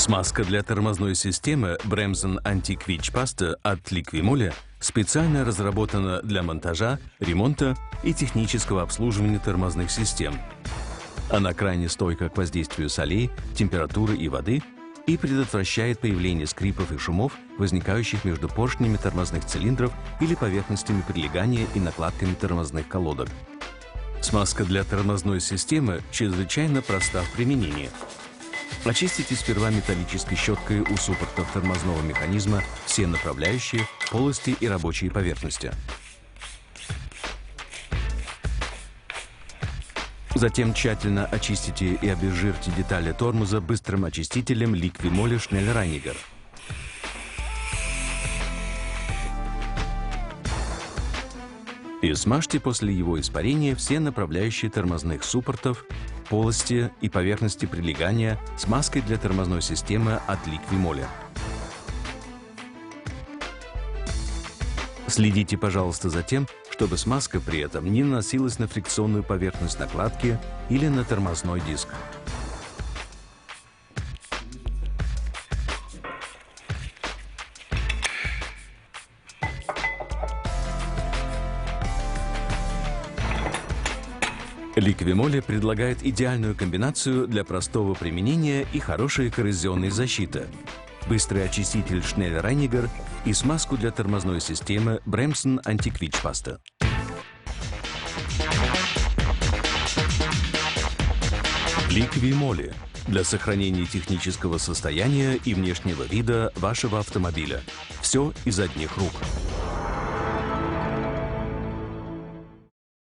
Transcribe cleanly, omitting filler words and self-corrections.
Смазка для тормозной системы Bremsen Anti-Quick Pasta от Liqui-Moly специально разработана для монтажа, ремонта и технического обслуживания тормозных систем. Она крайне стойка к воздействию солей, температуры и воды и предотвращает появление скрипов и шумов, возникающих между поршнями тормозных цилиндров или поверхностями прилегания и накладками тормозных колодок. Смазка для тормозной системы чрезвычайно проста в применении. Очистите сперва металлической щеткой у суппортов тормозного механизма все направляющие, полости и рабочие поверхности. Затем тщательно очистите и обезжирьте детали тормоза быстрым очистителем Liqui-Moly Schnellreiniger. И смажьте после его испарения все направляющие тормозных суппортов, полости и поверхности прилегания смазкой для тормозной системы от Liqui-Moly. Следите, пожалуйста, за тем, чтобы смазка при этом не наносилась на фрикционную поверхность накладки или на тормозной диск. Liqui-Moly предлагает идеальную комбинацию для простого применения и хорошей коррозионной защиты. Быстрый очиститель Schnellreiniger и смазку для тормозной системы Bremsen Anti-Quick Pasta. Liqui-Moly для сохранения технического состояния и внешнего вида вашего автомобиля. Все из одних рук.